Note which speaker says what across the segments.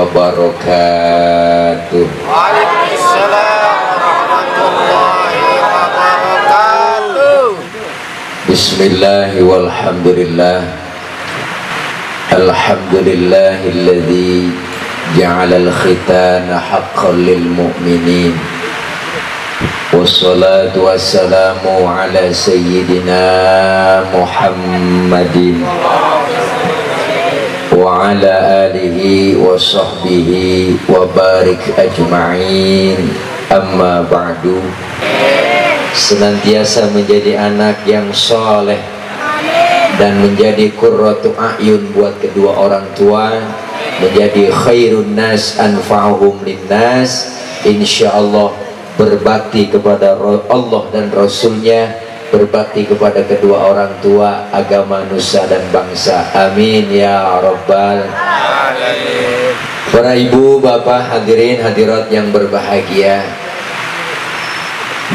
Speaker 1: wabarakatuh.
Speaker 2: Waalaikumsalam warahmatullahi wabarakatuh.
Speaker 1: Bismillahi walhamdulillah. Alhamdulillahilladzi ja'alal khitana haqqan lil mu'minin. Wassalatu wassalamu ala sayyidina Muhammadin wa ala alihi wa sahbihi wa barik ajma'in. Amma ba'du. Senantiasa menjadi anak yang soleh dan menjadi qurratu a'yun buat kedua orang tua, menjadi khairun nas anfa'uhum linnas, insyaallah berbakti kepada Allah dan Rasulnya, berbakti kepada kedua orang tua, agama, nusa dan bangsa. Amin ya rabbal alamin. Para ibu, bapak, hadirin hadirat yang berbahagia,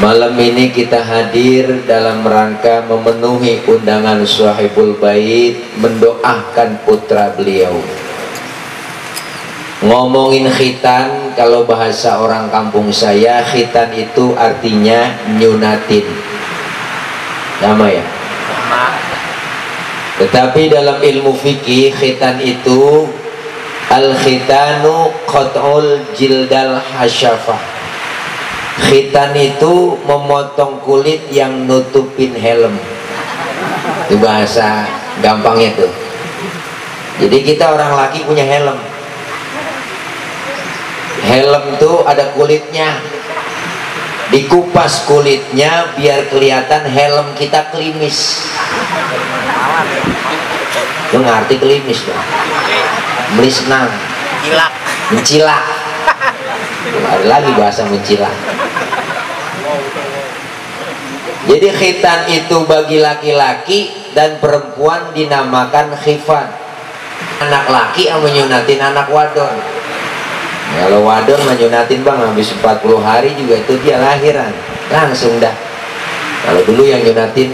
Speaker 1: malam ini kita hadir dalam rangka memenuhi undangan Shahibul Bait, mendoakan putra beliau. Ngomongin khitan, kalau bahasa orang kampung saya, khitan itu artinya nyunatin. Sama ya? Tetapi dalam ilmu fikih, khitan itu al-khitanu qat'ul jildal hasyafah. Khitan itu memotong kulit yang nutupin helm. Itu bahasa gampangnya tuh. Jadi kita orang laki punya helm. Helm tuh ada kulitnya. Dikupas kulitnya biar kelihatan helm kita klimis. Lu ngerti klimis tuh? Melisnang, mencilak. Ada lagi bahasa mencilak. Jadi khitan itu bagi laki-laki dan perempuan dinamakan khifan. Anak laki yang menyunatin anak wadon. Kalau wadon menyunatin bang habis 40 hari juga itu dia lahiran langsung dah. Kalau dulu yang nyunatin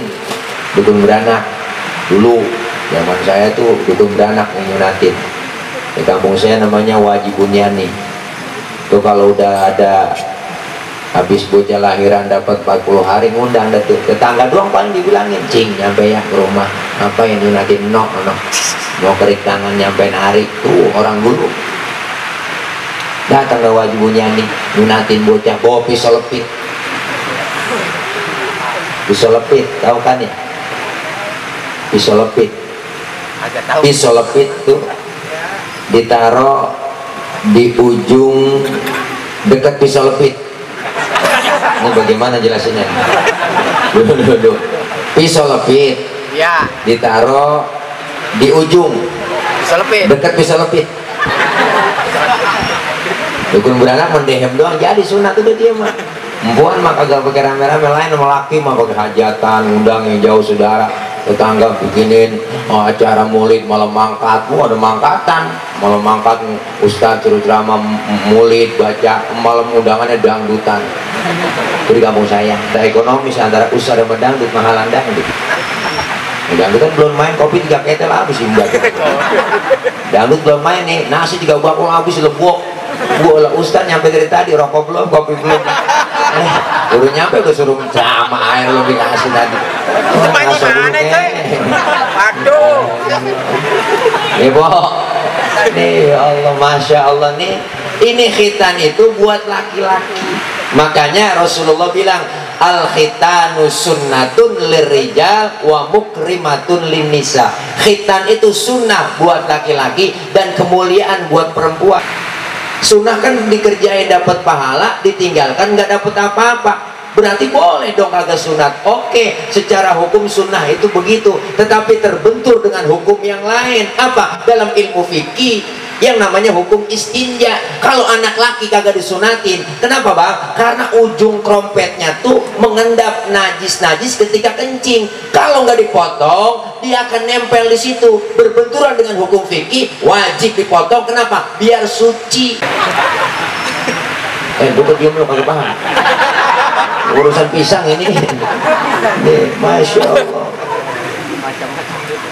Speaker 1: dukun beranak, dulu zaman saya tuh dukun beranak yang nyunatin. Di kampung saya namanya Wajib Bunyani. Tuh kalau udah ada habis bocah lahiran dapat 40 hari ngundang dah tuh. Tetangga doang paling dibilangin, cing nyampe ya ke rumah, apa yang nyunatin no mau kerik tangan nyampein hari tuh orang dulu. Datang ke Wajib Bunyani, nyunatin bocah, bawa pisau lepit. Pisau lepit, tahu kan ya? Pisau lepit. Pisau lepit tuh ditaruh di ujung dekat pisau lepit. Ini bagaimana jelasinnya? Duduk. Pisau lepit ya ditaruh di ujung pisau lepit, dekat pisau lepit. Dukun beranak mendehem doang jadi sunat udah dia mah. Perempuan mah kagak pakai rame-rame, lain sama laki mah pakai hajatan, undang yang jauh saudara, tetangga bikinin acara maulid, malam mangkat. Ada mangkatan, malam mangkat ustadz suruh ceramah maulid, baca, malam undangannya dangdutan. Itu di kampung saya. Ada ekonomis antara ustadz sama dangdut, mahalan dangdut. Dangdut kan belum main, kopi 3 ketel habis ini. Dangdut belum main nih, nasi 3 bakul habis lebok. Gua lah ustaz nyampe dari tadi, rokok belum, kopi belum. Udah nyampe udah suruh sama air belum dikasih tadi.
Speaker 2: Aduh.
Speaker 1: Ibu, nih Allah, masya Allah nih. Ini khitan itu buat laki-laki. Makanya Rasulullah bilang al-khitanu sunnatun lirijal wa mukrimatun linnisa. Khitan itu sunnah buat laki-laki dan kemuliaan buat perempuan. Sunnah kan dikerjain dapat pahala, ditinggalkan nggak dapat apa-apa. Berarti boleh dong kagak sunat. Oke, secara hukum sunnah itu begitu, tetapi terbentur dengan hukum yang lain. Apa? Dalam ilmu fikih yang namanya hukum istinja. Kalau anak laki kagak disunatin, kenapa bang? Karena ujung krompetnya tuh mengendap najis-najis ketika kencing. Kalau nggak dipotong, dia akan nempel di situ, berbenturan dengan hukum fikih, wajib dipotong. Kenapa? Biar suci. Gue diam lo kagak paham. Urusan pisang ini. Nih, masya Allah.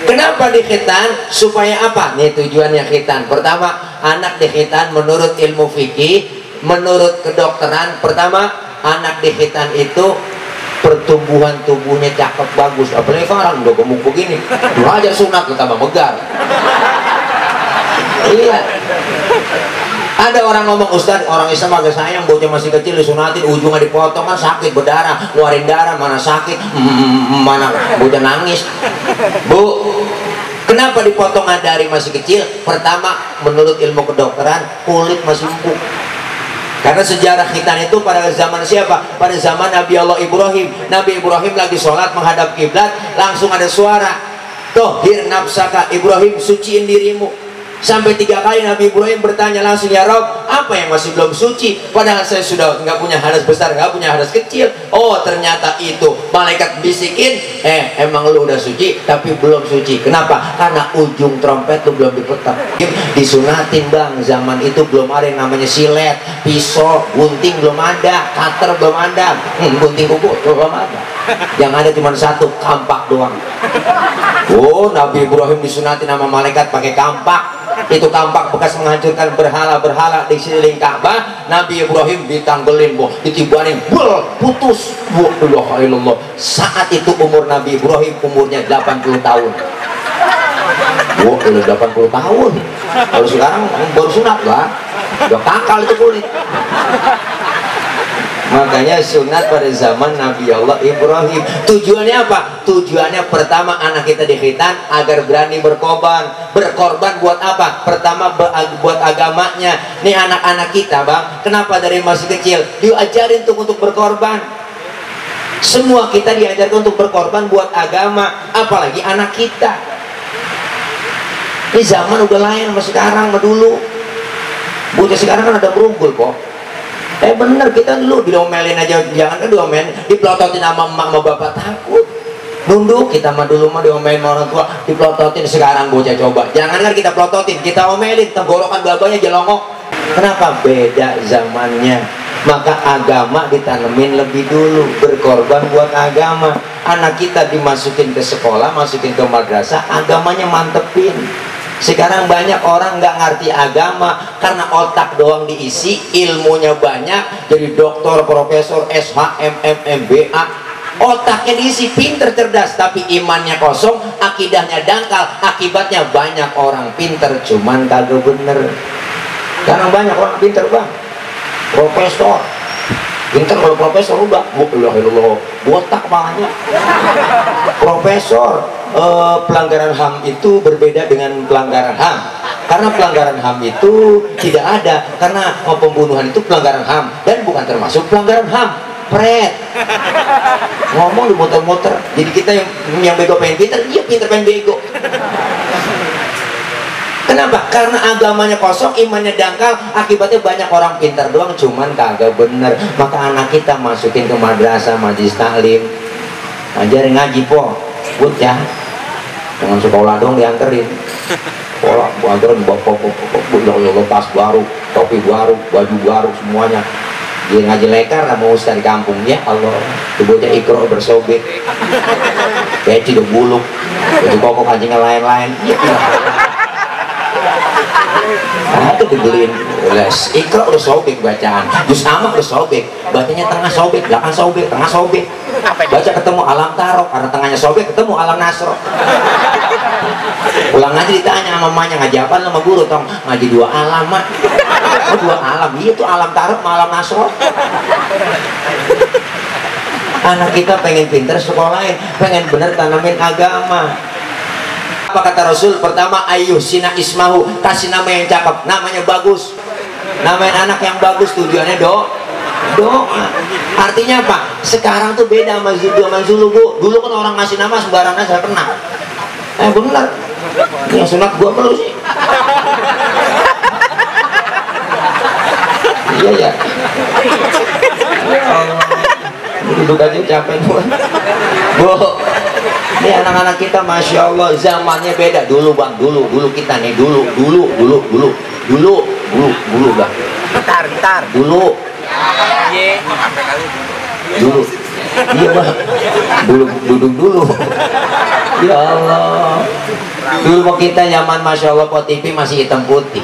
Speaker 1: Kenapa dikhitan? Supaya apa? Nih tujuannya khitan. Pertama, anak dikhitan menurut ilmu fikih, menurut kedokteran. Pertama, anak dikhitan itu pertumbuhan tubuhnya cakep bagus. Apalagi sekarang udah gemuk begini, aja sunat tambah megar. Iya. Ada orang ngomong, Ustaz, orang Islam agak sayang bocah masih kecil disunatin, ujungnya dipotong kan sakit, berdarah, ngeluarin darah, mana sakit, mana bocah nangis. Bu, kenapa dipotong dari masih kecil? Pertama, menurut ilmu kedokteran, kulit masih empuk. Karena sejarah khitan itu pada zaman siapa? Pada zaman Nabi Allah Ibrahim. Nabi Ibrahim lagi sholat menghadap kiblat, langsung ada suara, tohir nafsaka Ibrahim, suciin dirimu. Sampai 3 kali Nabi Ibrahim bertanya langsung, ya Rob, apa yang masih belum suci? Padahal saya sudah nggak punya hadas besar, nggak punya hadas kecil. Oh, ternyata itu malaikat bisikin, emang lu udah suci tapi belum suci. Kenapa? Karena ujung trompet lu belum dipetak. Disunatin bang, zaman itu belum ada yang namanya silet, pisau, gunting belum ada, cutter belum ada, gunting kuku belum ada. Yang ada cuma satu, kampak doang. Oh, Nabi Ibrahim disunatin sama malaikat pakai kampak. Itu kampak bekas menghancurkan berhala-berhala di sekeliling Ka'bah. Nabi Ibrahim ditanggelin, ditibanin, putus. Alhamdulillah. Saat itu umur Nabi Ibrahim umurnya 80 tahun. Udah 80 tahun. Kalau sekarang baru sunat lah, udah kakal itu kulit. Makanya sunat pada zaman Nabi Allah Ibrahim. Tujuannya apa? Tujuannya pertama, anak kita dikhitan agar berani berkorban. Berkorban buat apa? Pertama, buat agamanya. Nih anak-anak kita bang, kenapa dari masih kecil diajarin untuk berkorban? Semua kita diajarkan untuk berkorban buat agama, apalagi anak kita. Ini zaman udah lain sama sekarang, sama dulu. Bocah sekarang kan ada berunggul kok. Bener, kita dulu diomelin aja, jangan kan diomelin, dipelototin sama emak sama bapak, takut. Nunduk, kita mah dulu mah diomelin sama orang tua, dipelototin. Sekarang bocah coba, jangan kan kita pelototin, kita omelin, tenggorokan babanya jelongok. Kenapa? Beda zamannya. Maka agama ditanemin lebih dulu, berkorban buat agama. Anak kita dimasukin ke sekolah, masukin ke madrasah, agamanya mantepin. Sekarang banyak orang nggak ngerti agama karena otak doang diisi, ilmunya banyak, jadi doktor, profesor, SHM, MBA, otaknya diisi, pinter, cerdas, tapi imannya kosong, akidahnya dangkal. Akibatnya banyak orang pinter cuman kagak bener. Sekarang banyak orang pinter bang, profesor, pinter. Kalau profesor udah botak kepalanya. Profesor, pelanggaran HAM itu berbeda dengan pelanggaran HAM. Karena pelanggaran HAM itu tidak ada, karena pembunuhan itu pelanggaran HAM dan bukan termasuk pelanggaran HAM. Pret ngomong di muter-muter. Jadi kita yang bego pengen pinter, dia pinter pengen bego. Kenapa? Karena agamanya kosong, imannya dangkal, akibatnya banyak orang pintar doang cuman kagak bener. Maka anak kita masukin ke madrasah, majelis taklim, ngajarin ngaji po, bocah. Jangan sekolah dong dianterin. Sekolah, anterin bapak, tas baru, topi baru, baju baru, semuanya. Dia ngaji lekar sama ustaz di kampung, ya Allah. Itu bocah ikro bersobek, peci udah buluk, baju koko kancingnya lain-lain. Itu dibeliin les ikro udah sobek bacaan, juz amak udah sobek, bacanya tengah sobek, belakang sobek, tengah sobek. Baca ketemu alam taro, karena tengahnya sobek ketemu alam nasro. Pulang ngaji ditanya sama mamanya, ngaji apa sama guru? Tong ngaji 2 alam mak. Oh 2 alam, iya tuh alam taro sama alam nasro. Anak kita pengen pinter sekolahin, pengen bener tanamin agama. Apa kata Rasul? Pertama, ayuh sina ismahu, kasih nama yang cakep, namanya bagus. Namain anak yang bagus, tujuannya doa. Artinya apa? Sekarang tuh beda sama zaman dulu bu. Dulu kan orang ngasih nama sembarangan saya pernah. Bener. Yang sunat gua perlu sih. Iya ya. Duduk aja capek bu. Ini anak-anak kita masya Allah zamannya beda. Dulu bang, dulu kita nih dulu bang.
Speaker 2: Bentar.
Speaker 1: Dulu. Dulu. Iya bang. Dulu. Ya Allah. Dulu kita zaman masya Allah po TV masih hitam putih.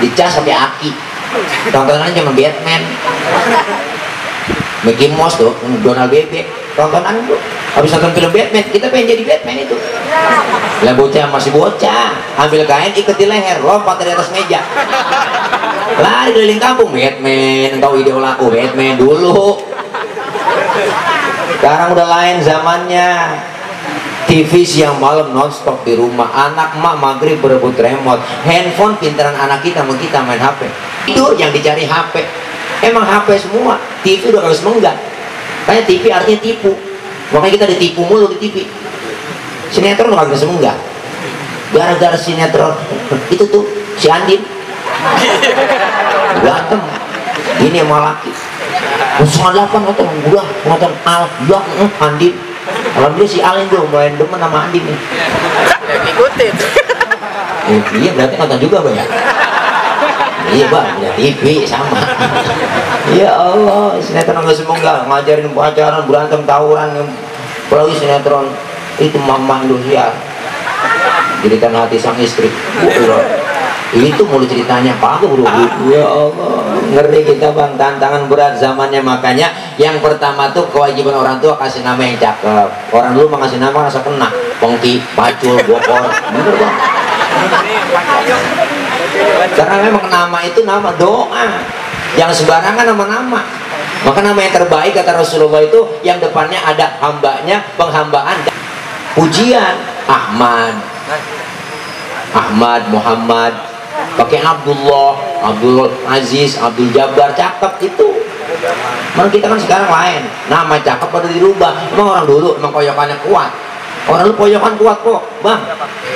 Speaker 1: dicas sampai aki. Tontonan cuma Batman, Mickey Mouse tuh, Donald Bebek. Tontonan tuh. Habis nonton film Batman, kita pengen jadi Batman itu. Lah bocah masih bocah, ambil kain ikat di leher, lompat dari atas meja. Lari keliling kampung Batman, tahu idolaku Batman dulu. Sekarang udah lain zamannya. TV siang malam nonstop di rumah, anak mak maghrib berebut remote, handphone pintaran anak kita sama kita main HP. Itu yang dicari HP. Emang HP semua, TV udah harus menggak. Kayak TV artinya tipu. Makanya kita ditipu mulu di TV. Sinetron udah harus menggak. Gara-gara sinetron itu tuh si Andin berantem ini sama laki. 08 nonton gua nonton Al Andin. Alhamdulillah si Al itu mulai demen sama Andin nih.
Speaker 2: Ikutin.
Speaker 1: Iya berarti nonton juga Bang ya? Iya Bang, punya TV sama. Ya Allah, sinetron nggak semoga ngajarin pacaran, berantem, tawuran, apalagi sinetron itu mamah Indonesia. Jadikan hati sang istri. Itu mulu ceritanya Pak Bro. Ya Allah, ngeri kita Bang, tantangan berat zamannya. Makanya yang pertama tuh kewajiban orang tua kasih nama yang cakep. Orang dulu mah kasih nama rasa kena, pengki, pacul, bokor. Bener Bang. Karena memang nama itu nama doa. Yang sembarangan nama-nama. Maka nama yang terbaik kata Rasulullah itu yang depannya ada hambanya, penghambaan, pujian. Ahmad, Muhammad, pakai Abdullah, Abdul Aziz, Abdul Jabbar, cakep itu. Memang kita kan sekarang lain, nama cakep pada dirubah. Emang orang dulu emang koyokannya kuat. Orang dulu koyokan kuat kok, Bang.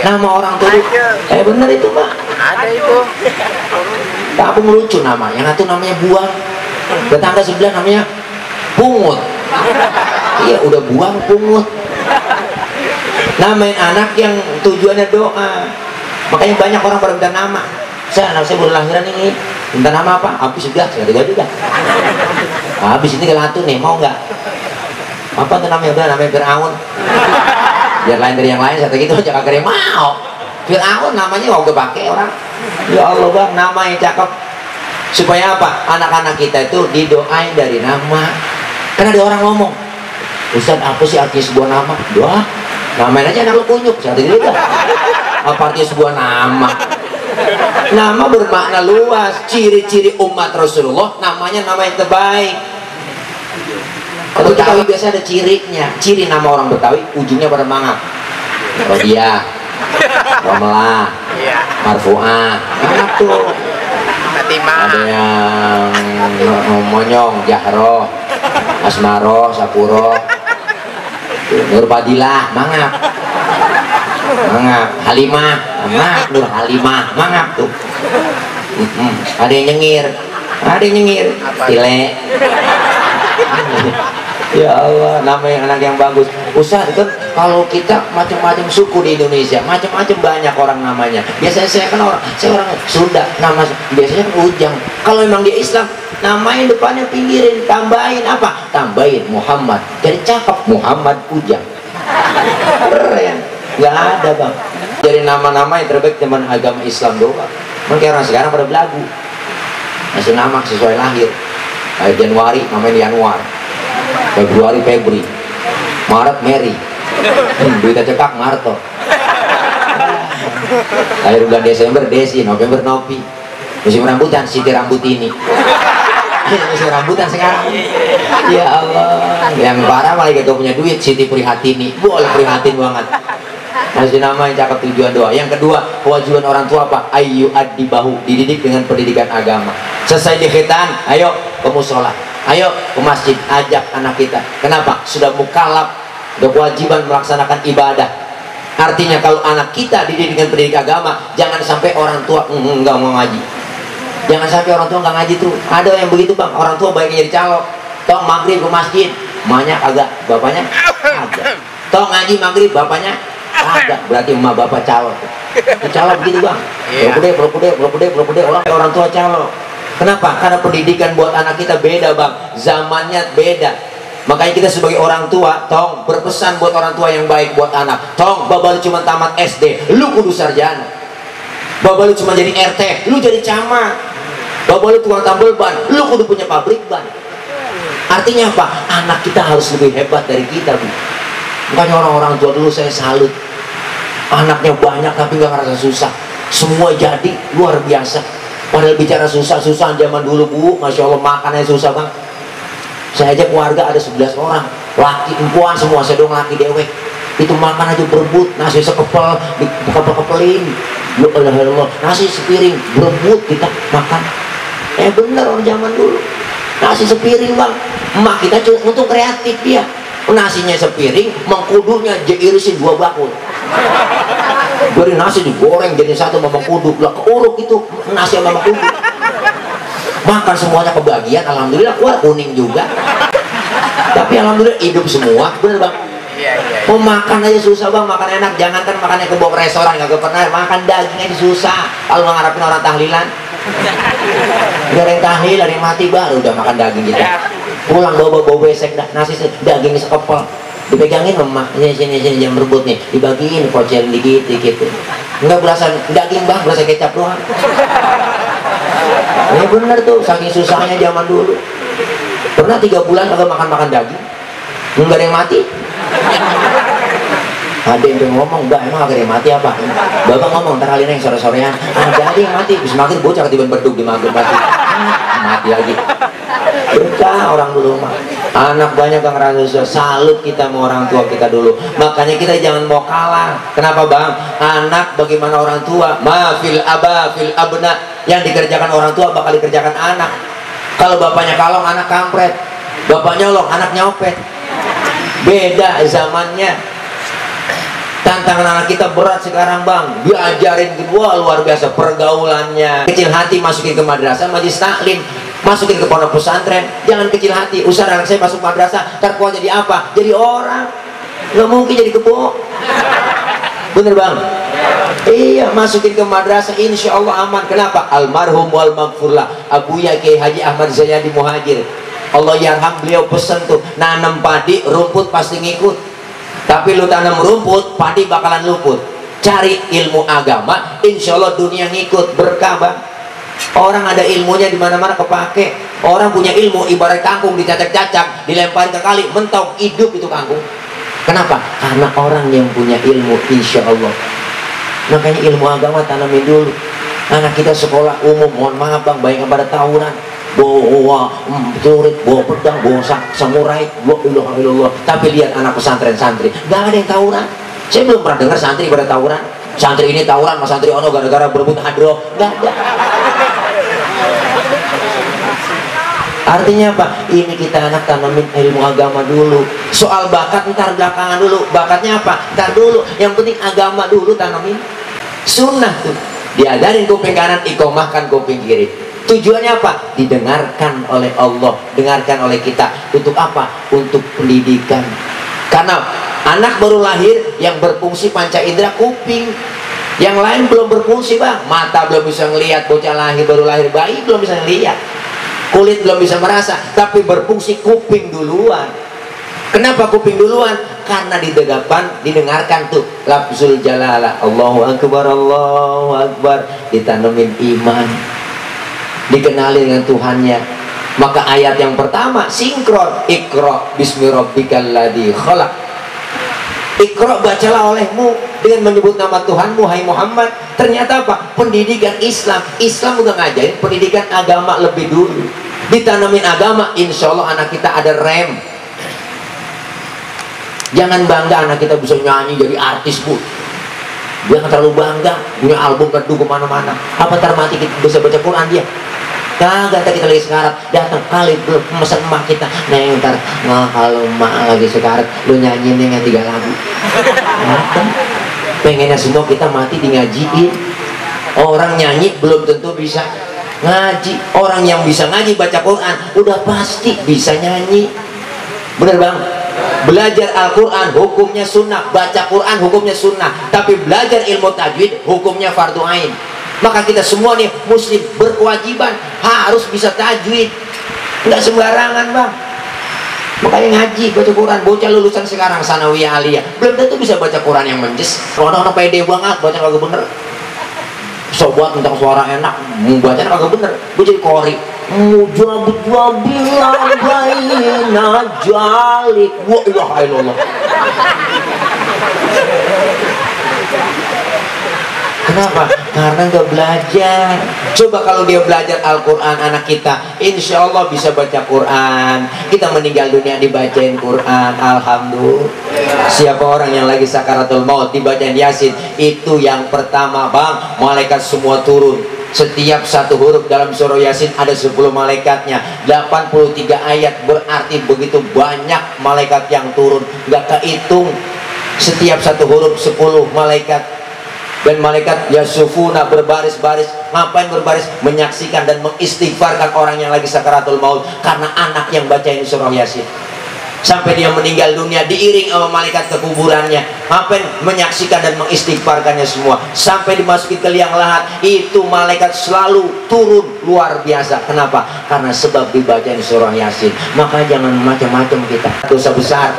Speaker 1: Nama orang dulu, bener itu Bang.
Speaker 2: Ada itu.
Speaker 1: Kampung lucu nama, yang satu namanya Buang, tetangga sebelah namanya Pungut. Iya udah Buang, Pungut. Namain anak yang tujuannya doa. Makanya banyak orang pada minta nama. Anak saya baru lahiran ini, minta nama apa? Habis sudah, saya juga. Habis ini kelatu nih, mau nggak? Apa tuh namanya? Udah namanya Fir'aun. Biar lain dari yang lain, saya gitu aja kagak mau. Fir'aun namanya mau gue pakai orang. Ya Allah Bang, nama yang cakep. Supaya apa? Anak-anak kita itu didoain dari nama. Karena ada orang ngomong, Ustaz apa sih arti sebuah nama? Doa. Namain aja anak lu kunyuk, saya gitu aja. Apa artinya sebuah nama? Nama bermakna luas. Ciri-ciri umat Rasulullah namanya nama yang terbaik. Kalau Betawi biasa ada cirinya. Ciri nama orang Betawi ujungnya pada mangap. Rodia, Romelah, Marfu'ah. Mangap tuh. Ada yang Monyong, Jahroh, Asmaroh, Sapuro, Nurfadilah, mangap. Halimah, mangap. Nur Halimah, mangap tuh. Ada yang nyengir, Tile. Ya Allah, namanya anak yang bagus. Ustaz kan kalau kita macam-macam suku di Indonesia, macam-macam banyak orang namanya. Biasanya saya orang Sunda, nama biasanya kan Ujang. Kalau memang dia Islam, namain depannya pinggirin, tambahin apa? Tambahin Muhammad. Jadi cakep Muhammad Ujang. Keren. Gak ada Bang. Jadi nama-nama yang terbaik teman agama Islam doang. Mungkin orang sekarang pada belagu. Masih nama sesuai lahir. Kayak Januari namanya Januar. Februari Febri, Maret Mary, duitnya cekak Marto. Lahir bulan Desember Desi, November Novi. Musim rambutan Siti Rambutini. Musim rambutan sekarang. Ya Allah, yang parah malah kita punya duit Siti Prihatini. Boleh prihatin banget. Masih nama yang cakep tujuan doa. Yang kedua, kewajiban orang tua apa? Ayu adibahu, dididik dengan pendidikan agama. Selesai di khitan, ayo ke musola. Ayo ke masjid, ajak anak kita. Kenapa? Sudah mukallaf, sudah kewajiban melaksanakan ibadah. Artinya kalau anak kita dididik dengan pendidikan agama, jangan sampai orang tua enggak mau ngaji. Jangan sampai orang tua enggak ngaji tuh. Ada yang begitu Bang, orang tua baiknya jadi calo. Toh maghrib ke masjid, emaknya agak, bapaknya agak. Toh ngaji maghrib, bapaknya agak. Berarti emak bapak calo. Calo begitu Bang. Blok-blok orang tua calo. Kenapa? Karena pendidikan buat anak kita beda Bang, zamannya beda. Makanya kita sebagai orang tua, tong berpesan buat orang tua yang baik buat anak. Tong babal cuma tamat SD, lu kudu sarjana. Bapak lu cuma jadi RT, lu jadi camat. Bapak lu tukang tambal ban, lu kudu punya pabrik ban. Artinya apa? Anak kita harus lebih hebat dari kita, Bu. Makanya orang-orang tua dulu saya salut. Anaknya banyak tapi gak ngerasa susah. Semua jadi luar biasa. Padahal bicara susah-susah zaman dulu, Bu, Masya Allah makannya susah bang. Saya aja keluarga ada 11 orang, laki perempuan semua, saya dong laki dewek. Itu makan aja berebut, nasi sekepel dikepel-kepelin. Allah, nasi sepiring berebut kita makan. Bener orang zaman dulu. Nasi sepiring bang. Emak kita untuk kreatif dia. Nasinya sepiring, mengkudunya diirisin 2 bakul. Dari nasi digoreng jadi satu sama mengkudu. Lah keuruk itu nasi sama mengkudu. Makan semuanya kebagian, alhamdulillah keluar kuning juga. Tapi alhamdulillah hidup semua, bener bang. Mau makan aja susah bang, makan enak. Jangankan makannya ke bawa restoran, gak pernah makan daging aja susah. Kalau mengharapin orang tahlilan, udah yang tahlil, ada yang mati baru udah makan daging kita. Pulang bawa besek nasi daging sekepel, dipegangin emak, sini jam berebut nih, dibagiin kocel dikit gitu. Enggak berasa daging bang, berasa kecap doang. Ini bener tuh, saking susahnya zaman dulu. Pernah 3 bulan kagak makan daging, enggak ada yang mati. Ada yang ngomong, mbak emang agak ada yang mati apa? Bapak ngomong, ntar kali ini yang sore-sorean ada yang mati, bisa makin bocah ketiban beduk di maghrib mati lagi. Berkah orang dulu mah. Anak banyak yang ngerasa salut kita sama orang tua kita dulu. Makanya kita jangan mau kalah. Kenapa bang? Anak bagaimana orang tua? Mafil aba fil abna. Yang dikerjakan orang tua bakal dikerjakan anak. Kalau bapaknya kalong, anak kampret. Bapaknya nyolong, anak nyopet. Beda zamannya. Tantangan anak kita berat sekarang bang. Diajarin kedua luar biasa pergaulannya. Kecil hati masukin ke madrasah, majlis taklim. Masukin ke pondok pesantren, jangan kecil hati. Usah anak saya masuk madrasah, ntar kuat jadi apa? Jadi orang. Nggak mungkin jadi kebo. Bener bang? Iya, masukin ke madrasah, insya Allah aman. Kenapa? Almarhum wal maghfurlah Abuya Kiai Haji Ahmad Zayadi Muhajir, Allah yarham, beliau pesen tuh, nanam padi, rumput pasti ngikut. Tapi lu tanam rumput, padi bakalan luput. Cari ilmu agama, insya Allah dunia ngikut. Berkah bang. Orang ada ilmunya di mana-mana kepake. Orang punya ilmu ibarat kangkung dicacak-cacak, dilempar ke kali, mentok hidup itu kangkung. Kenapa? Karena orang yang punya ilmu, insya Allah. Makanya ilmu agama tanamin dulu. Anak kita sekolah umum, mohon maaf bang, banyak pada tawuran, bawa celurit, bawa pedang, bawa samurai, bawa. Tapi lihat anak pesantren santri, gak ada yang tawuran. Saya belum pernah dengar santri pada tawuran. Santri ini tawuran sama santri ono gara-gara berebut hadro, gak ada. Artinya apa? Ini kita anak tanamin ilmu agama dulu. Soal bakat ntar belakangan dulu. Bakatnya apa? Ntar dulu. Yang penting agama dulu tanamin. Sunnah tuh. Diadarin kuping kanan, ikomahkan kuping kiri. Tujuannya apa? Didengarkan oleh Allah, dengarkan oleh kita. Untuk apa? Untuk pendidikan. Karena anak baru lahir yang berfungsi panca indera kuping. Yang lain belum berfungsi bang. Mata belum bisa ngelihat, bocah lahir baru lahir, bayi belum bisa ngelihat. Kulit belum bisa merasa, tapi berfungsi kuping duluan. Kenapa kuping duluan? Karena di depan didengarkan tuh lafzul jalalah, Allahu akbar, Allahu akbar, ditanemin iman, dikenali dengan Tuhannya. Maka ayat yang pertama sinkron, Iqra bismi rabbikal ladzi khalaq. Iqra, bacalah olehmu dengan menyebut nama Tuhanmu, hai Muhammad. Ternyata apa? Pendidikan Islam. Islam udah ngajarin pendidikan agama lebih dulu. Ditanamin agama, insya Allah anak kita ada rem. Jangan bangga anak kita bisa nyanyi jadi artis bu. Jangan terlalu bangga punya album kedua kemana-mana. Apa ntar mati kita bisa baca Quran dia? Kagak, kita lagi sekarat datang kali belum mesen emak kita, neng ntar kalau emak lagi sekarat lu nyanyiin yang 3 lagu. Pengennya semua kita mati di ngajiin. Orang nyanyi belum tentu bisa ngaji. Orang yang bisa ngaji baca Quran udah pasti bisa nyanyi. Bener bang? Belajar Al-Quran hukumnya sunnah, baca Quran hukumnya sunnah, tapi belajar ilmu tajwid hukumnya fardu ain. Maka kita semua nih muslim berkewajiban harus bisa tajwid, nggak sembarangan bang. Makanya ngaji, baca Quran. Bocah lulusan sekarang sanawiyah aliyah belum tentu bisa baca Quran yang menjes. Orang-orang pede banget baca kagak bener. sobat tentang suara enak, bacaan kagak bener, gue jadi kori. Mujabila baina jalik, wa ilaha illallah. Kenapa? Karena nggak belajar. Coba kalau dia belajar Al-Quran anak kita, insya Allah bisa baca Quran. Kita meninggal dunia dibacain Quran, alhamdulillah. Siapa orang yang lagi sakaratul maut dibacain Yasin, itu yang pertama bang, malaikat semua turun. Setiap satu huruf dalam surah Yasin ada 10 malaikatnya, 83 ayat, berarti begitu banyak malaikat yang turun, nggak kehitung. Setiap satu huruf 10 malaikat. Dan malaikat yasufuna berbaris-baris. Ngapain berbaris? Menyaksikan dan mengistighfarkan orang yang lagi sakaratul maut karena anak yang bacain surah Yasin. Sampai dia meninggal dunia diiring sama malaikat ke kuburannya. Ngapain? Menyaksikan dan mengistighfarkannya semua. Sampai dimasuki ke liang lahat, itu malaikat selalu turun luar biasa. Kenapa? Karena sebab dibacain surah Yasin. Maka jangan macam-macam kita. Dosa besar.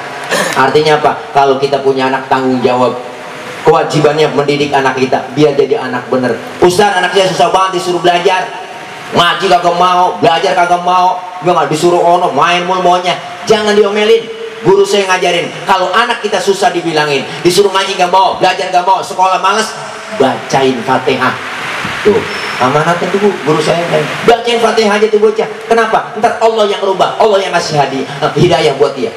Speaker 1: Artinya apa? Kalau kita punya anak, tanggung jawab. Kewajibannya mendidik anak kita biar jadi anak bener. Ustaz, anak saya susah banget disuruh belajar, ngaji kagak mau, belajar kagak mau, nggak disuruh ono main mul maunya. Jangan diomelin. Guru saya ngajarin, kalau anak kita susah dibilangin, disuruh ngaji nggak mau, belajar nggak mau, sekolah males, bacain Fatihah. Tuh amanatnya tuh guru saya kan, bacain Fatihah aja tuh bocah. Kenapa? Ntar Allah yang rubah, Allah yang ngasih hidayah buat dia.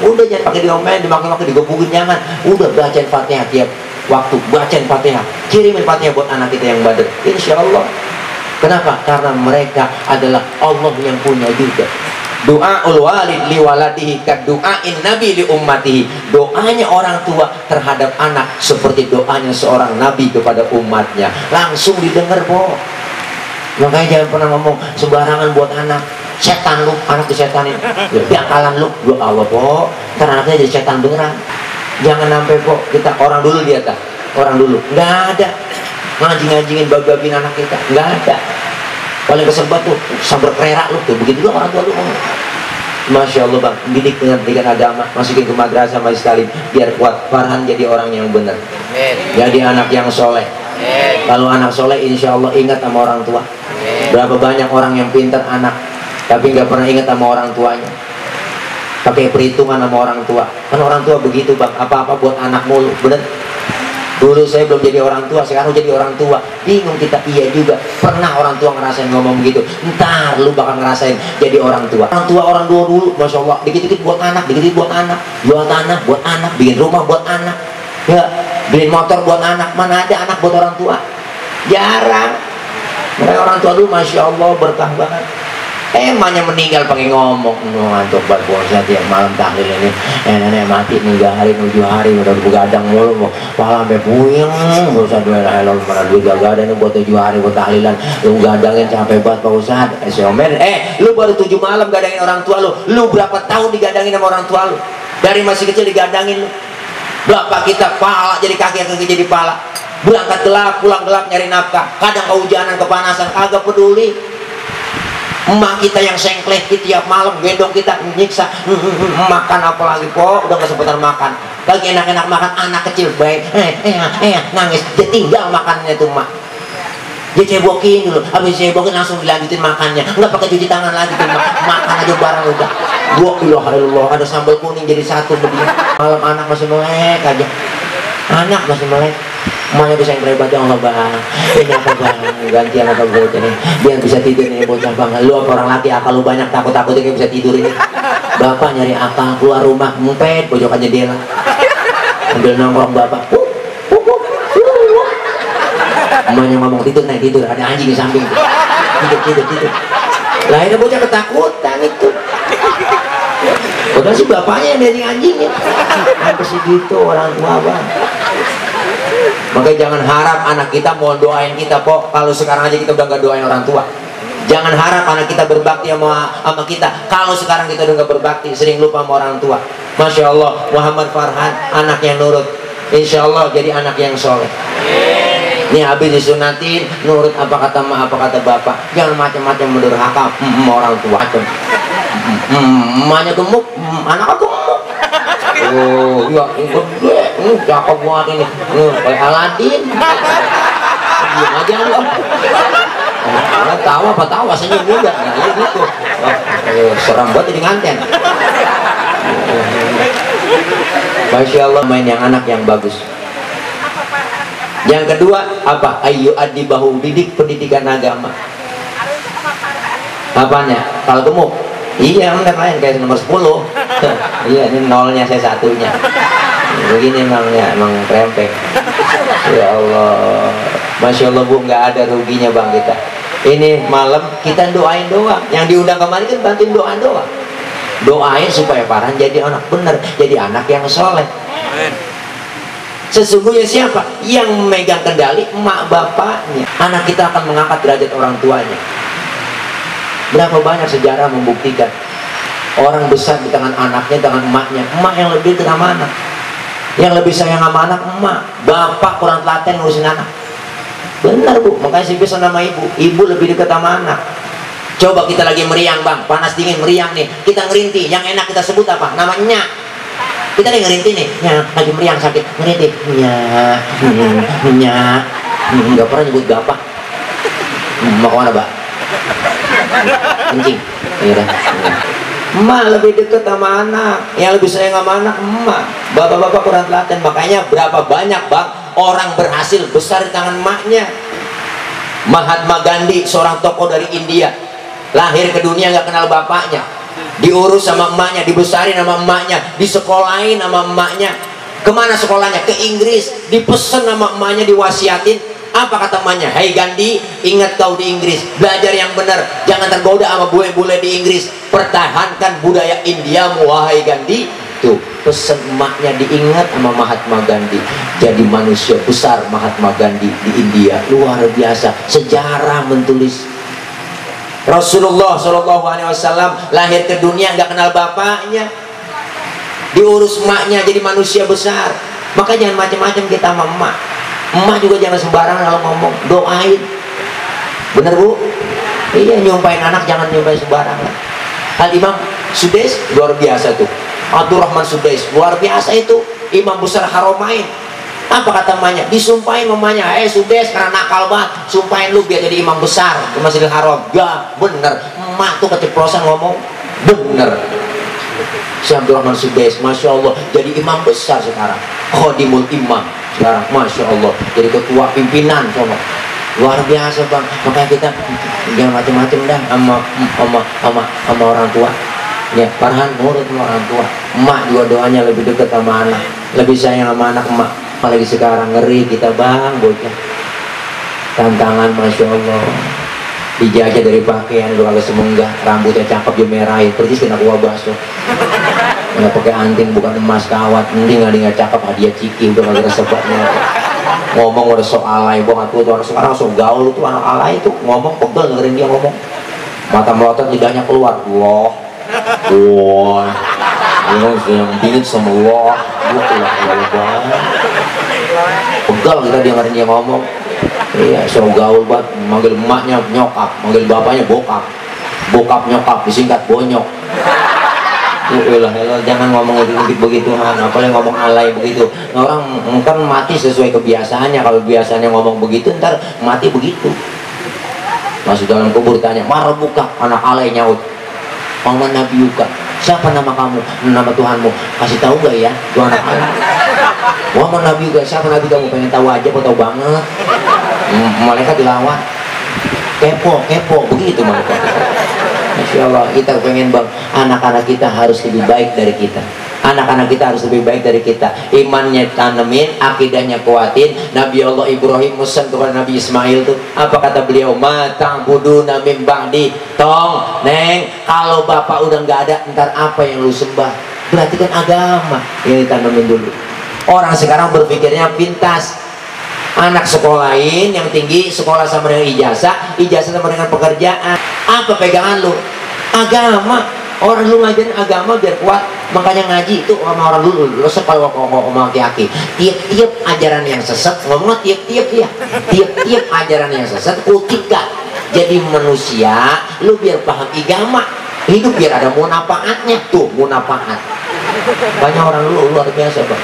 Speaker 1: Udah jangan pakai diomelin, dimaki-maki, digebukin, jangan. Udah bacain Fatihah tiap waktu, bacain Fatihah, kirimin Fatihah buat anak kita yang badar, insya Allah. Kenapa? Karena mereka adalah Allah yang punya juga. Doaul walid li waladihi kad doain nabi li ummatihi. Doanya orang tua terhadap anak seperti doanya seorang nabi kepada umatnya. Langsung didengar, po. Makanya jangan pernah ngomong sembarangan buat anak. Setan lu, anak disetanin, biakalan lu, ya Allah po, karena anaknya jadi setan beneran. Jangan sampai po, kita orang dulu dia tak, orang dulu, nggak ada ngajing-ngajingin babin anak kita, nggak ada. Paling kesempat tuh, sabar kererak lu tuh, begitu juga orang tua lu. Masya Allah bang, didik dengan pendidikan agama, masukin ke madrasah masih sekali, biar kuat. Farhan jadi orang yang benar, jadi anak yang soleh. Kalau anak soleh, insya Allah ingat sama orang tua. Berapa banyak orang yang pintar anak, tapi nggak pernah ingat sama orang tuanya, pakai perhitungan sama orang tua. Kan orang tua begitu bang, apa-apa buat anak mulu, bener. Dulu saya belum jadi orang tua, sekarang jadi orang tua, bingung kita. Iya juga, pernah orang tua ngerasain ngomong begitu. Ntar lu bakal ngerasain jadi orang tua. Orang tua dulu, masya Allah, dikit-dikit buat anak, dikit-dikit buat anak, jual tanah buat anak, bikin rumah buat anak, ya, beliin motor buat anak. Mana ada anak buat orang tua? Jarang. Mereka orang tua dulu, masya Allah, berkah banget. Emangnya meninggal pakai ngomong, ngantuk buat puasa tiap malam tahlil ini. Nenek mati 3 hari 7 hari udah begadang mulu, mau pala sampai puyeng. Gak usah dua lah, mana duit gak ada nih buat 7 hari buat tahlilan. Lu gadangin capek banget Pak Ustadz. Lu baru 7 malam gadangin orang tua lu. Lu berapa tahun digadangin sama orang tua lu? Dari masih kecil digadangin lu. Bapak kita pala jadi kaki jadi pala. Berangkat gelap, pulang gelap nyari nafkah. Kadang kehujanan, kepanasan, kagak peduli. Emak kita yang sengkleh tiap malam gendong kita nyiksa. Makan apa lagi po, udah gak sebentar makan. Lagi enak-enak makan, anak kecil baik nangis, dia tinggal makannya tuh mak. Dia cebokin dulu, habis cebokin langsung dilanjutin makannya, nggak pakai cuci tangan lagi tuh mak. Makan aja barang udah. Alhamdulillah ada sambal kuning jadi satu begini. Malam anak masih melek aja, anak masih melek. Emaknya bisa yang berebat, ya Allah bang, ini apa bang, gantian apa bocah nih, biar bisa tidur nih bocah bang. Lu apa orang laki akal lu banyak, takut-takutnya kayak bisa tidur ini. Bapak nyari akal, keluar rumah, ngumpet, pojokan jendela, ambil nongkrong bapak. Emaknya ngomong tidur, naik tidur, ada anjing di samping, tidur. Lah ini bocah ketakutan itu. Udah sih bapaknya yang dari anjingnya, sampai segitu orang tua bang. Makanya jangan harap anak kita mau doain kita po. Kalau sekarang aja kita udah gak doain orang tua. Jangan harap anak kita berbakti sama kita. Kalau sekarang kita udah gak berbakti, sering lupa sama orang tua. Masya Allah, Muhammad Farhan anak yang nurut, insya Allah jadi anak yang soleh. Ini habis disunatin, nurut apa kata emak, apa kata bapak. Jangan macam-macam mendurhaka sama orang tua. Emaknya gemuk, anaknya gemuk. Oh iya, gede, cakep banget ini, kayak Aladin. diem aja Allah. Tawa apa tawa, senyum juga. Nah ya gitu. Seram banget jadi nganten. Masya Allah, main yang anak yang bagus. Yang kedua apa? Ayu adibahu, didik pendidikan agama. Apanya? Kalau gemuk? Iya, bener lain kayak nomor 10. Iya, ini nolnya saya satunya. Begini emangnya, emang krempek. Ya Allah, Masya Allah Bu, nggak ada ruginya Bang kita. Ini malam kita doain doang. Yang diundang kemarin kan bantuin doa doang. Doain supaya Farhan jadi anak bener, jadi anak yang soleh. Sesungguhnya siapa yang memegang kendali? Emak bapaknya. Anak kita akan mengangkat derajat orang tuanya. Berapa banyak sejarah membuktikan orang besar di tangan anaknya, tangan emaknya. Emak yang lebih dekat sama anak, yang lebih sayang sama anak emak. Bapak kurang telaten ngurusin anak. Benar Bu, makanya sih bisa nama ibu. Ibu lebih dekat sama anak. Coba kita lagi meriang Bang, panas dingin meriang nih, kita ngerintih, yang enak kita sebut apa? Namanya. Kita lagi ngerintih nih, lagi meriang sakit, ngerintih, nggak pernah nyebut bapak. Mau kemana Mbak? Kencing. Iya. Emak lebih dekat sama anak, yang lebih sayang sama anak emak. Bapak-bapak kurang telaten. Makanya berapa banyak Bang orang berhasil besar di tangan emaknya. Mahatma Gandhi, seorang tokoh dari India, lahir ke dunia nggak kenal bapaknya, diurus sama emaknya, dibesarin sama emaknya, disekolahin sama emaknya. Kemana sekolahnya? Ke Inggris. Dipesen sama emaknya, diwasiatin. Apa kata emaknya? Hai Gandhi, ingat kau di Inggris, belajar yang benar, jangan tergoda sama bule-bule di Inggris, pertahankan budaya Indiamu wahai Gandhi. Tuh pesan emaknya diingat sama Mahatma Gandhi. Jadi manusia besar Mahatma Gandhi di India, luar biasa. Sejarah menulis. Rasulullah SAW lahir ke dunia nggak kenal bapaknya, diurus emaknya, jadi manusia besar. Maka jangan macam-macam kita sama emak. Emak juga jangan sembarangan kalau ngomong, doain. Bener Bu? Iya, nyumpain anak jangan nyumpain sembarangan. Al-Imam Sudais luar biasa tuh, Abdurrahman Sudais luar biasa itu, imam besar Haramain. Apa kata emaknya? Disumpahin mamanya, Sudais karena nakal banget, sumpahin lu biar jadi imam besar di Masjidil Haram. Ya bener, emak tuh keceplosan ngomong, bener. Si Abdurrahman Sudais, Masya Allah, jadi imam besar sekarang, Khodimul Imam sekarang, Masya Allah, jadi ketua pimpinan sama. Luar biasa Bang. Makanya kita jangan macam-macam dah sama orang tua. Ya, Farhan nurut sama orang tua. Emak juga doanya lebih dekat sama anak, lebih sayang sama anak emak. Apalagi sekarang ngeri kita Bang, bocah. Tantangan Masya Allah. Dijajah dari pakaian udah agak semenggah, rambutnya cakep dia merahin, persis kena kuah bakso. Nggak pakai anting bukan emas kawat, mending nggak cakep hadiah ciki udah nggak resepnya. Ngomong udah sok alay banget tuh orang sekarang sok gaul tuh anak alay tuh ngomong pegel dengerin dia ngomong. Mata melotot lidahnya keluar, wah, yang dingin sama wah, pegel kita dengerin dia ngomong. Iya, so gaul banget, manggil emaknya nyokap, manggil bapaknya bokap, bokap nyokap, disingkat bonyok. Elah, jangan ngomong begitu, apalagi ngomong alay begitu. Orang kan mati sesuai kebiasaannya, kalau biasanya ngomong begitu, ntar mati begitu. Masuk dalam kubur tanya, marah buka, anak alay nyaut. Paman Nabi Yuka, siapa nama kamu? Nama Tuhanmu, kasih tahu gak ya? Tuhan anak alay. Paman Nabi Yuka, siapa Nabi kamu? Pengen tahu aja, tahu banget. Malaikat dilawan, kepo begitu malaikat. Masya Allah, kita pengen Bang, anak-anak kita harus lebih baik dari kita. Anak-anak kita harus lebih baik dari kita. Imannya tanemin, akidahnya kuatin. Nabi Allah Ibrahim musan kepada Nabi Ismail tuh, apa kata beliau? Matang buduna mim ba'di. Tong, neng, kalau bapak udah nggak ada, ntar apa yang lu sembah? Berarti kan agama yang ditanemin dulu. Orang sekarang berpikirnya pintas. Anak sekolahin yang tinggi, sekolah sama dengan ijazah, ijazah sama dengan pekerjaan. Apa pegangan lu? Agama. Orang lu ngajarin agama biar kuat. Makanya ngaji itu sama orang dulu. Lu sekolah ngomong laki-laki. Tiap-tiap ajaran yang sesat, ngomong tiap-tiap ya. Tiap-tiap ajaran yang sesat, kutika. Jadi manusia, lu biar paham agama. Hidup biar ada munafaatnya. Tuh, munafaat. Banyak orang dulu luar biasa Bang.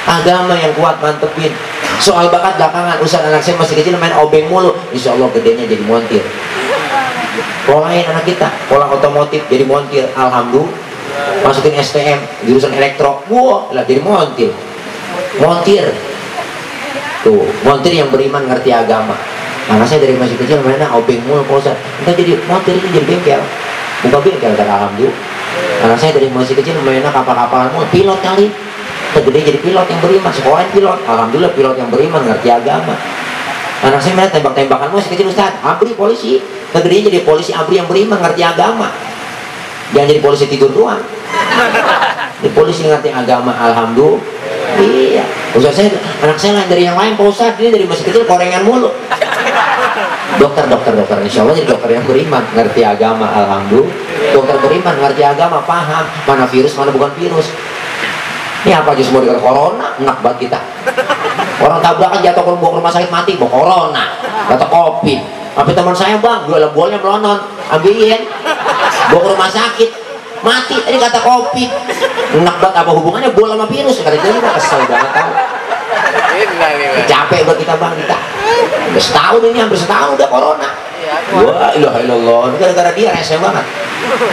Speaker 1: Agama yang kuat mantepin. Soal bakat belakangan, Ustaz anak saya masih kecil main obeng mulu, insya Allah gedenya jadi montir. Polain anak kita, pola otomotif jadi montir, alhamdulillah. Masukin STM, jurusan elektro, wah lah jadi montir. Montir, tuh montir yang beriman ngerti agama. Anak saya dari masih kecil mainnya obeng mulu, Pak Ustaz. Kita jadi montir itu jadi bengkel, buka bengkel kan alhamdulillah. Anak saya dari masih kecil mainnya kapal-kapalan mulu, pilot kali. Gede jadi pilot yang beriman, sekolahin pilot, alhamdulillah pilot yang beriman ngerti agama. Anak saya main tembak-tembakan masih kecil Ustaz, abri polisi, gedenya jadi polisi abri yang beriman ngerti agama. Jangan jadi polisi tidur doang, jadi polisi ngerti agama, alhamdulillah. Iya, Ustaz saya, anak saya lain dari yang lain Pak Ustaz, ini dari masih kecil korengan mulu. Dokter, insya Allah jadi dokter yang beriman ngerti agama, alhamdulillah. Dokter beriman ngerti agama, paham mana virus mana bukan virus. Ini apa aja semua dengan corona, enak banget kita. Orang tabrakan jatuh ke rumah sakit mati, bawa corona, kata covid. Tapi teman saya bang, jualan bolanya melonon, ambilin, bawa ke rumah sakit, mati. Ini kata covid. Enak banget, apa hubungannya bola sama virus? Kata dia juga kesel banget tau. Capek buat kita bang kita. Udah setahun ini, hampir setahun udah corona. Wah ilaha illallah, gara-gara dia rese banget.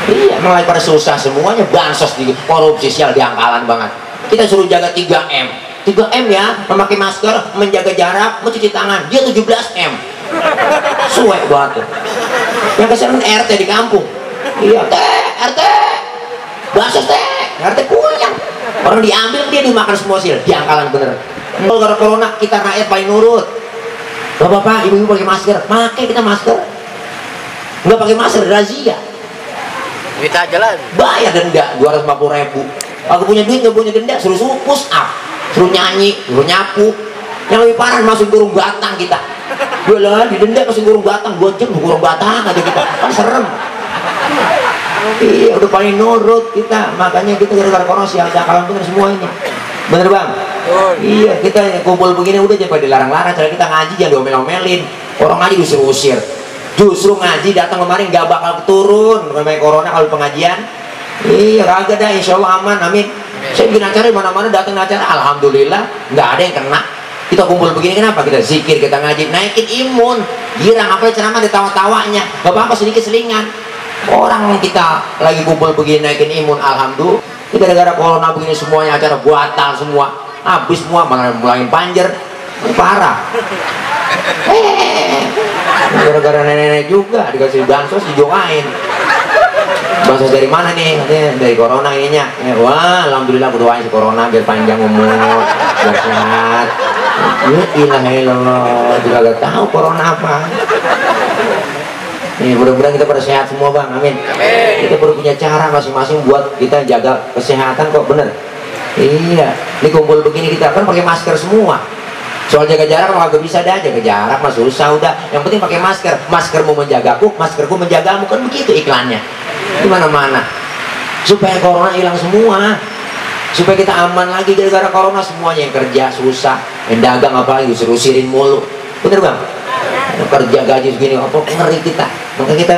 Speaker 1: Iya, mulai pada susah semuanya, bansos di korupsi sial diangkalan banget. Kita suruh jaga 3M 3M ya, memakai masker, menjaga jarak, mencuci tangan. Dia 17M, suwe banget. Yang kesian RT di kampung, iya RT basos RT punya orang diambil, dia dimakan semua sil, diangkalan bener. Kalau gara corona kita rakyat paling nurut. Bapak-bapak, ibu-ibu pakai masker, pakai kita masker. Nggak pakai masker razia,
Speaker 2: kita jalan
Speaker 1: bayar denda 250.000. Aku punya duit nggak punya denda, suruh push up, suruh nyanyi, suruh nyapu. Yang lebih parah masuk burung batang kita. Gue lah di denda masuk burung batang, 2 jam burung batang aja kita, kan serem. Iya udah paling nurut kita, makanya kita gara-gara corona sial jakalan bener semua ini. Bener bang? Iya, kita kumpul begini udah jangan dilarang-larang, cara kita ngaji jangan diomel-omelin. Orang ngaji diusir-usir. Justru ngaji datang kemarin nggak bakal turun namanya corona kalau pengajian. Iya kagak dah, insya Allah aman, amin. Saya bikin acara di mana-mana, datang acara, alhamdulillah nggak ada yang kena. Kita kumpul begini kenapa? Kita zikir, kita ngaji, naikin imun. Girang apa ceramah ada tawa-tawanya, nggak apa-apa sedikit selingan. Orang kita lagi kumpul begini naikin imun, alhamdulillah. Ini gara-gara corona begini semuanya acara batal semua, habis semua, mulai panjer, parah. Gara-gara nenek-nenek juga dikasih bansos dijokain. Bansos dari mana nih? Katanya dari corona ininya. Ya, wah, alhamdulillah berdoain si corona biar panjang umur, biar sehat. Ya ilaha illallah, juga gak tahu corona apa. Nih, mudah-mudahan kita pada sehat semua bang, amin. Kita perlu punya cara masing-masing buat kita jaga kesehatan kok, bener. Iya, ini kumpul begini kita kan pakai masker semua. Soal jaga jarak kalau agak bisa dah, jaga jarak mas susah udah. Yang penting pakai masker. Maskermu menjagaku, maskerku menjagamu, kan begitu iklannya. Di mana-mana. Supaya corona hilang semua. Supaya kita aman lagi gara-gara corona, semuanya yang kerja susah, yang dagang apalagi usir-usirin mulu. Bener bang? Kerja gaji segini apa ngeri kita. Maka kita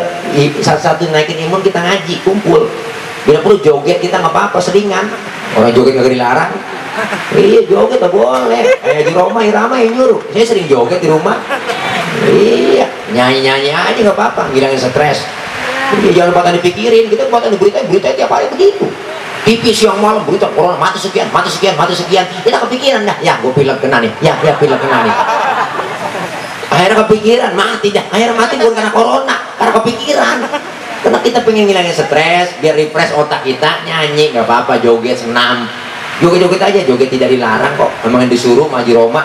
Speaker 1: satu-satu naikin imun, kita ngaji, kumpul. Bila perlu joget kita nggak apa-apa, seringan. Orang joget nggak dilarang. Iya joget tak boleh. Kayak di Roma Irama yang nyuruh. Saya sering joget di rumah. Iya nyanyi-nyanyi aja nggak apa-apa, ngilangin stres. Iya jangan lupa dipikirin. Kita buat berita tiap hari begitu. TV siang malam berita corona mati sekian, mati sekian, mati sekian. Kita kepikiran dah. Ya gue pilek kena nih. Ya pilek kena nih. Akhirnya kepikiran mati dah. Akhirnya mati bukan karena corona, karena kepikiran. Karena kita pengen ngilangin stres, biar refresh otak kita, nyanyi nggak apa-apa, joget senam. Joget-joget aja, joget tidak dilarang kok. Memang yang disuruh Haji Roma.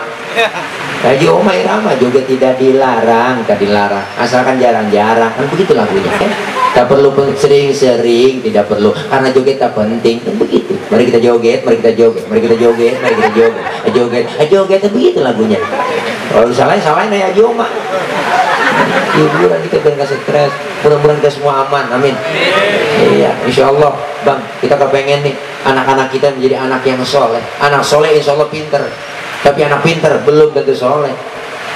Speaker 1: Haji Roma Irama, joget tidak dilarang, tidak dilarang. Asalkan jarang-jarang, kan begitu lagunya kan. Tak perlu sering-sering, tidak perlu. Karena joget tak penting, kan begitu. Mari kita joget, mari kita joget, mari kita joget, mari kita joget. Joget, begitu lagunya. Kalau salahin ya Haji Roma. Hiburan kita biar gak stres. Mudah-mudahan kita semua aman, amin. Iya, insya Allah bang, kita kepengen nih anak-anak kita menjadi anak yang soleh. Anak soleh insya Allah pinter. Tapi anak pinter belum tentu soleh.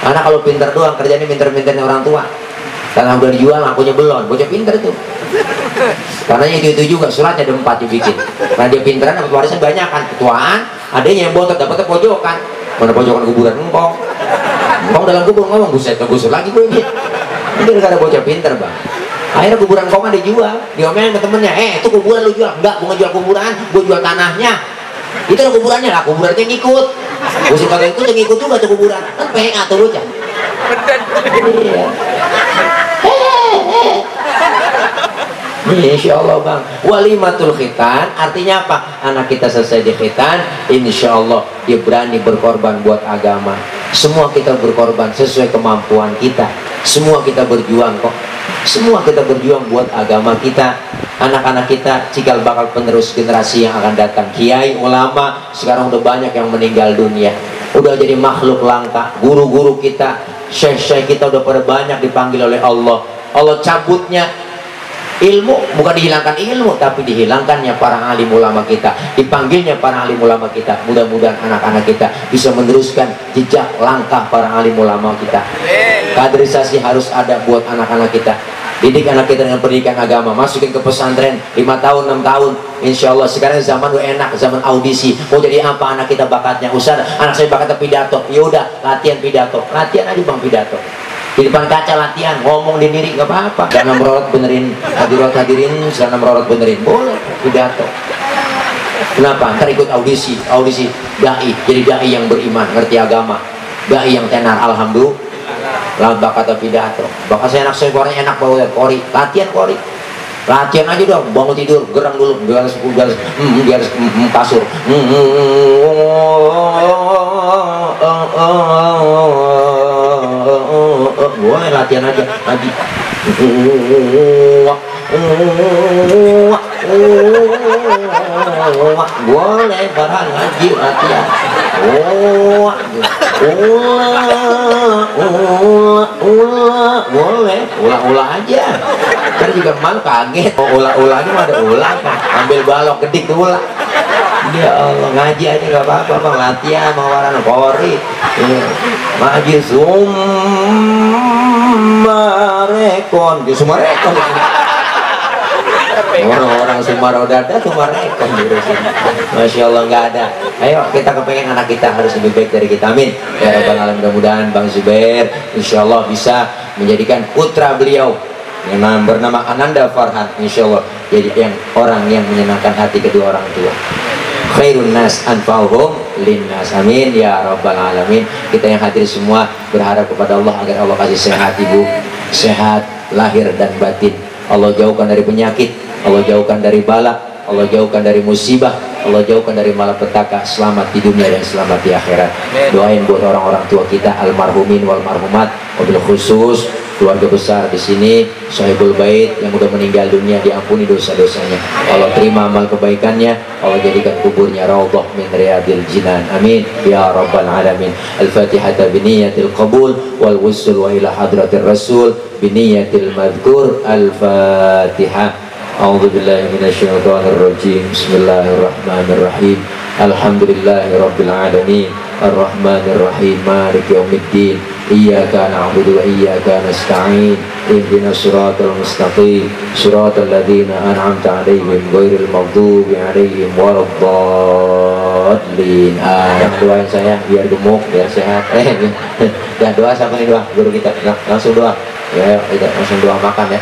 Speaker 1: Anak kalau pinter doang kerjanya pinter-pinternya orang tua. Karena udah dijual akunya belum. Bocah pinter tuh. Karena itu juga suratnya ada 4 dibikin. Karena dia pinteran dapat warisan banyak kan. Ketuaan, adanya yang botot dapatnya pojokan. Mana pojokan kuburan engkong dalam kubur ngomong buset kegusur lagi gue ini gara-gara bocah pinter bang. Akhirnya kuburan koma dijual, diomelin ke temennya, itu kuburan lu jual? Enggak, gue ngejual kuburan, gue jual tanahnya. Itu lah kuburannya lah, kuburannya ngikut. Gue suka itu yang ngikut juga tuh kuburan. Kan PA tuh lu cah. Iya. Insya Allah bang, walimatul khitan artinya apa? Anak kita selesai di khitan, insya Allah dia berani berkorban buat agama. Semua kita berkorban sesuai kemampuan kita. Semua kita berjuang kok. Semua kita berjuang buat agama kita. Anak-anak kita cikal bakal penerus generasi yang akan datang. Kiai, ulama, sekarang udah banyak yang meninggal dunia. Udah jadi makhluk langka. Guru-guru kita, syekh-syekh kita udah pada banyak dipanggil oleh Allah. Allah cabutnya ilmu, bukan dihilangkan ilmu, tapi dihilangkannya para alim ulama kita, dipanggilnya para alim ulama kita. Mudah-mudahan anak-anak kita bisa meneruskan jejak langkah para alim ulama kita. Kaderisasi harus ada buat anak-anak kita. Didik anak kita dengan pendidikan agama, masukin ke pesantren 5 tahun 6 tahun, insya Allah. Sekarang zaman udah enak, zaman audisi. Mau jadi apa anak kita bakatnya? Ustaz, anak saya bakatnya pidato. Ya udah, latihan pidato, latihan aja bang pidato. Di depan kaca latihan, ngomong di diri nggak apa-apa. Jangan merorot benerin, hadirin, jangan merorot benerin, boleh pidato. Kenapa? Ntar ikut audisi dai, jadi dai yang beriman, ngerti agama, dai yang tenar. Alhamdulillah, lah bakat pidato. Bakat saya anak saya suaranya enak banget, kori, latihan kori. Latihan aja dong, bangun tidur, gerang dulu, garis kasur. Boleh latihan aja lagi. Boleh barang lagi latihan. Boleh ulah aja. Kan juga malu kaget. Ulah ini ada ulah kan. Ambil balok gedik tuh ulah. Ya Allah, ngaji aja gak apa-apa bang, latihan mau warna kori. Ngaji Sumarekon, di Sumarekon. Orang-orang Sumarodada Sumarekon di sini. Masya Allah nggak ada. Ayo kita kepengen anak kita harus lebih baik dari kita, amin. Ya Rabbal Alamin. Mudah-mudahan Bang Zubair insya Allah bisa menjadikan putra beliau yang bernama Ananda Farhan, insya Allah jadi yang orang yang menyenangkan hati kedua orang tua. Khairun nas anfa'uhum linnas, amin ya Rabbal Alamin. Kita yang hadir semua berharap kepada Allah agar Allah kasih sehat ibu, sehat lahir dan batin. Allah jauhkan dari penyakit, Allah jauhkan dari bala, Allah jauhkan dari musibah, Allah jauhkan dari malapetaka. Selamat di dunia dan selamat di akhirat. Doain buat orang-orang tua kita almarhumin wal marhumat, wabil khusus keluarga besar di sini, sahibul bait yang udah meninggal dunia, diampuni dosa-dosanya. Allah terima amal kebaikannya, Allah jadikan kuburnya raudhah min riyadil jinan, amin ya Rabbal Alamin. Al-Fatihah biniyatil qabul wal wusul wa ila hadratir rasul biniyatil madhkur. Al-Fatihah. A'udzu billahi minasyaitonir rajim. Bismillahirrahmanirrahim. Alhamdulillahirabbil alamin. Ar-Rahmanir Rahim. Maliki yaumiddin. Iyyaka na'budu wa iyyaka nasta'in. Ihdinas siratal mustaqim. Siratal ladzina an'amta 'alaihim ghairil maghdubi 'alaihim waladdallin. Doain saya biar gemuk, biar sehat. Dan doa siapa nih doa? Guru kita. Langsung doa. Ya, langsung doa makan ya.